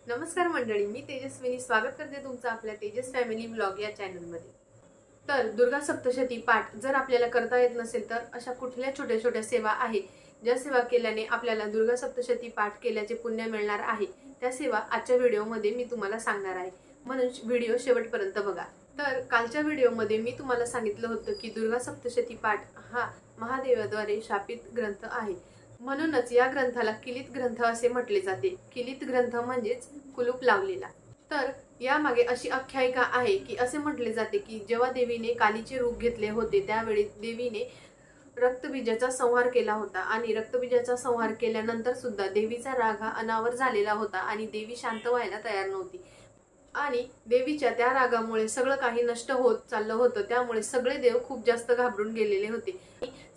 नमस्कार मंडळी, मी तेजस्विनी स्वागत करते तुमचं आपल्या तेजस फॅमिली ब्लॉग या चॅनल मध्ये। तर दुर्गा सप्तशती पाठ जर आपल्याला करता येत नसेल तर अशा कुठल्या छोट्या छोट्या सेवा आहेत ज्या सेवा केल्याने आपल्याला दुर्गा सप्तशती पाठ केल्याचे पुण्य मिळणार आहे, त्या सेवा आजच्या व्हिडिओ मध्ये मी तुम्हाला सांगणार आहे, म्हणून व्हिडिओ शेवटपर्यंत बघा। तर कालच्या व्हिडिओ मध्ये मी तुम्हाला सांगितलं होतं की दुर्गा सप्तशती पाठ हा महादेवाद्वारे शापित ग्रंथ आहे, म्हणूनच या ग्रंथाला किलित ग्रंथ असे म्हटले जाते। किलित ग्रंथ म्हणजेच कुलूप लावलेला। तर यामागे अशी आख्यायिका आहे की असे म्हटले जाते की जेव्हा देवीने कालीचे रूप घेतले होते त्यावेळी देवीने रक्तबीजाचा संहार केला होता आणि रक्तबीजाचा संहार केल्यानंतर सुद्धा देवीचा राग हा अनावर झालेला होता आणि देवी शांत व्हायला तयार नव्हती आणि देवीच्या त्या रागामुळे सगळं काही नष्ट होत चाललं होतं। त्यामुळे सगळे देव खूप जास्त घाबरून गेलेले होते।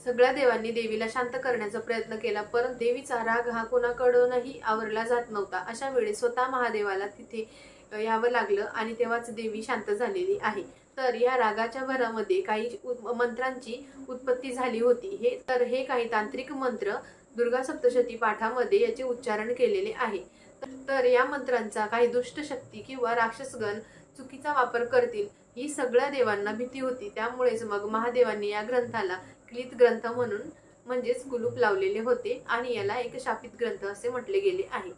सगळ्या देवांनी देवीला शांत करण्याचा प्रयत्न केला, परंतु देवीचा राग हा कोणाकडूनही आवरला जात नव्हता। अशा वेळी स्वतः महादेवाला तिथे यावं लागलं आणि तेव्हाच देवी शांत झालेली आहे। तर या रागाच्या भरामध्ये काही मंत्रांची उत्पत्ती झाली होती। हे काही तांत्रिक मंत्र दुर्गा सप्तशती पाठामध्ये याचे उच्चारण केलेले आहे। तर या मंत्रांचा काही दुष्ट शक्ती किंवा राक्षसगण चुकीचा वापर करतील ही सगळ्या देवांना भीती होती। त्यामुळेच मग महादेवांनी या ग्रंथाला किलित ग्रंथ म्हणून म्हणजेच कुलूप लावलेले होते आणि याला एक शापित ग्रंथ असे म्हटले गेले आहे।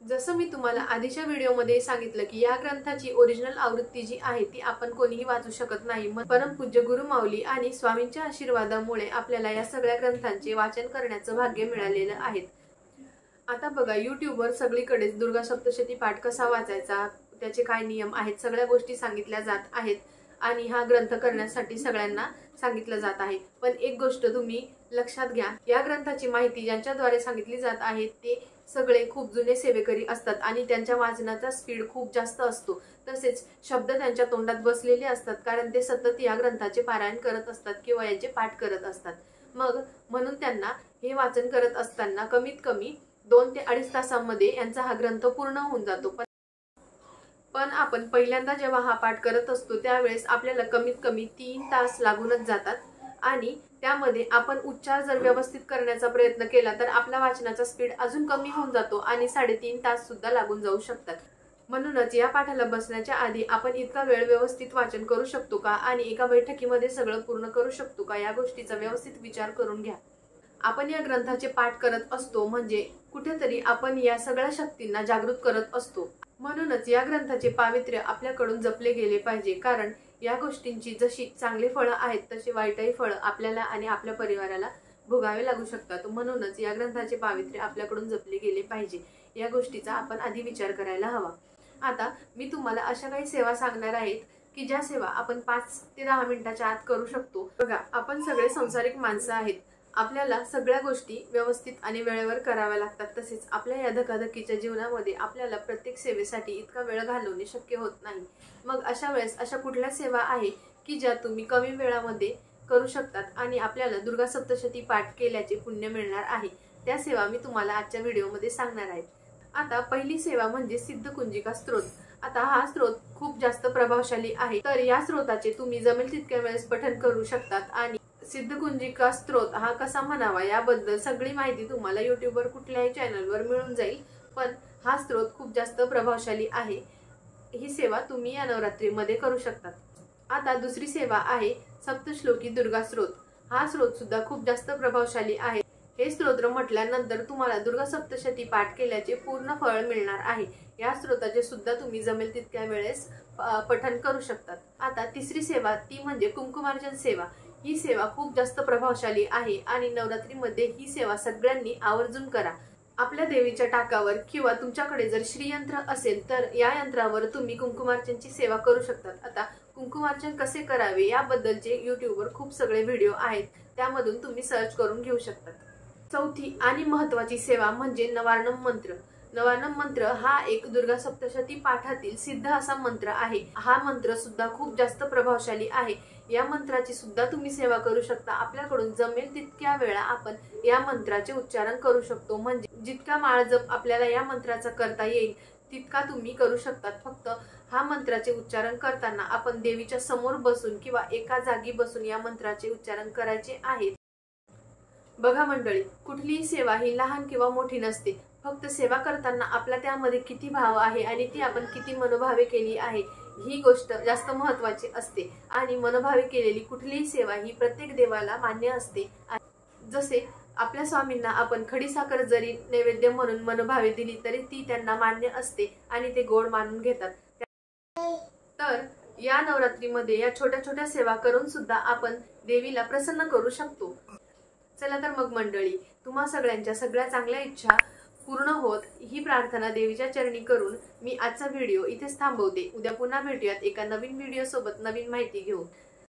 जसं मी तुम्हाला आधीच्या व्हिडिओमध्ये सांगितलं की या ग्रंथाची ओरिजिनल आवृत्ती जी आहे ती आपण कोणीही वाचू शकत नाही, परमपूज्य गुरुमाऊली आणि स्वामींच्या आशीर्वादामुळे आपल्याला या सगळ्या ग्रंथांचे वाचन करण्याचं भाग्य मिळालेलं आहे। आता बघा, यूट्यूबवर सगळीकडेच दुर्गा सप्तशती पाठ कसा वाचायचा, त्याचे काय नियम आहेत, सगळ्या गोष्टी सांगितल्या जात आहेत आणि हा ग्रंथ करण्यासाठी सगळ्यांना सांगितलं जात आहे। पण एक गोष्ट तुम्ही लक्षात घ्या, या ग्रंथाची माहिती ज्यांच्याद्वारे सांगितली जात आहे ते सगळे खूप जुने सेवेकरी असतात आणि त्यांच्या वाचनाचा स्पीड खूप जास्त असतो। तसेच शब्द त्यांच्या तोंडात बसलेले असतात, कारण ते सतत या ग्रंथाचे पारायण करत असतात किंवा याचे पाठ करत असतात। मग म्हणून त्यांना हे वाचन करत असताना कमीत कमी 2 ते 2.5 तासांमध्ये यांचा हा ग्रंथ पूर्ण होऊन जातो। पण आपण पहिल्यांदा जेव्हा हा पाठ करत असतो त्यावेळेस आपल्याला कमीत कमी 3 तास लागूनच जातात आणि त्यामध्ये आपण उच्चार जर व्यवस्थित करण्याचा प्रयत्न केला तर आपला वाचनाचा स्पीड अजून कमी होऊन जातो आणि 3.5 तास सुद्धा लागून जाऊ शकतात। म्हणूनच या पाठाला बसण्याच्या आधी आपण इतका वेळ व्यवस्थित वाचन करू शकतो का आणि एका बैठकीमध्ये सगळं पूर्ण करू शकतो का या गोष्टीचा व्यवस्थित विचार करून घ्या। आपण या ग्रंथाचे पाठ करत असतो म्हणजे कुठेतरी आपण या सगळ्या शक्तींना जागृत करत असतो। म्हणूनच या ग्रंथाचे पावित्र्य आपल्याकडून जपले गेले पाहिजे, कारण या गोष्टींची जशी चांगली फळं आहेत तशी वाईटही फळं आपल्याला आणि आपल्या परिवाराला भोगावे लागू शकतात। म्हणूनच या ग्रंथाचे पावित्र्य आपल्याकडून जपले गेले पाहिजे, या गोष्टीचा आपण आधी विचार करायला हवा। आता मी तुम्हाला अशा काही सेवा सांगणार आहेत की ज्या सेवा आपण 5 ते 10 मिनिटाच्या आत करू शकतो। बघा, आपण सगळे संसारिक माणसं आहेत, आपल्याला सगळ्या गोष्टी व्यवस्थित आणि वेळेवर कराव्या लागतात। तसेच आपल्या या धकाधकीच्या जीवनामध्ये आपल्याला प्रत्येक सेवेसाठी इतका वेळ घालवणे शक्य होत नाही। मग अशा वेळेस अशा कुठल्या सेवा आहे की ज्या तुम्ही कमी वेळामध्ये करू शकतात आणि आपल्याला दुर्गा सप्तशती पाठ केल्याचे पुण्य मिळणार आहे, त्या सेवा मी तुम्हाला आजच्या व्हिडिओमध्ये सांगणार आहे। आता पहिली सेवा म्हणजे सिद्धकुंजिका स्तोत्र। आता हा स्तोत्र खूप जास्त प्रभावशाली आहे, तर या स्तोत्राचे तुम्ही जमेल तितक्या वेळेस पठण करू शकतात आणि सिद्धकुंजिका स्तोत्र हा कसा म्हणावा याबद्दल सगळी माहिती तुम्हाला यूट्यूबवर कुठल्याही चॅनलवर मिळून जाईल। पण हा स्तोत्र खूप जास्त प्रभावशाली आहे, ही सेवा तुम्ही या नवरात्रीमध्ये करू शकतात। आता दुसरी सेवा आहे सप्तश्लोकी दुर्गा स्तोत्र। हा स्तोत्र सुद्धा खूप जास्त प्रभावशाली आहे। हे स्तोत्र म्हटल्यानंतर तुम्हाला दुर्गा सप्तशती पाठ केल्याचे पूर्ण फळ मिळणार आहे। या स्तोत्राचे सुद्धा तुम्ही जमेल तितक्या वेळेस पठण करू शकतात। आता तिसरी सेवा ती म्हणजे कुंकुमार्चन सेवा। ही सेवा खूप जास्त प्रभावशाली आहे आणि नवरात्रीमध्ये ही सेवा सगळ्यांनी आवर्जून करा। आपल्या देवीच्या टाकावर किंवा तुमच्याकडे जर श्रीयंत्र असेल तर या यंत्रावर तुम्ही कुंकुमार्चनची सेवा करू शकतात। आता कुंकुमार्चन कसे करावे याबद्दलचे यूट्यूबवर खूप सगळे व्हिडिओ आहेत, त्यामधून तुम्ही सर्च करून घेऊ शकतात। चौथी आणि महत्त्वाची सेवा म्हणजे नवार्णम मंत्र। नवार्णम मंत्र हा एक दुर्गा सप्तशती पाठातील सिद्ध असा मंत्र आहे। हा मंत्र सुद्धा खूप जास्त प्रभावशाली आहे। या मंत्राची सुद्धा तुम्ही सेवा करू शकता। आपल्याकडून जमेल तितक्या वेळा आपण या मंत्राचे उच्चारण करू शकतो, म्हणजे जितका माळ जप आपल्याला या मंत्राचा करता येईल तितका तुम्ही करू शकतात। फक्त हा मंत्राचे उच्चारण करताना आपण देवीच्या समोर बसून किंवा एका जागी बसून या मंत्राचे उच्चारण करायचे आहे। बघा मंडळी, कुठलीही सेवा ही लहान किंवा मोठी नसते, फक्त सेवा करताना आपला त्यामध्ये किती भाव आहे आणि ती आपण किती मनोभावे केली आहे ही गोष्ट जास्त महत्त्वाची असते। आणि मनोभावे केलेली कुठलीही सेवा ही प्रत्येक देवाला मान्य असते। जसे आपल्या स्वामींना आपण खडीसाखर जरी नैवेद्य म्हणून मनोभावे दिली तरी ती त्यांना मान्य असते आणि ते गोड मानून घेतात। तर या नवरात्रीमध्ये या छोट्या छोट्या सेवा करून सुद्धा आपण देवीला प्रसन्न करू शकतो। चला तर मग मंडळी, तुम्हा सगळ्यांच्या सगळ्या चांगल्या इच्छा पूर्ण होत ही प्रार्थना देवीच्या चरणी करून मी आजचा व्हिडिओ इथेच थांबवते। उद्या पुन्हा भेटूयात एका नवीन व्हिडिओ सोबत नवीन माहिती घेऊन।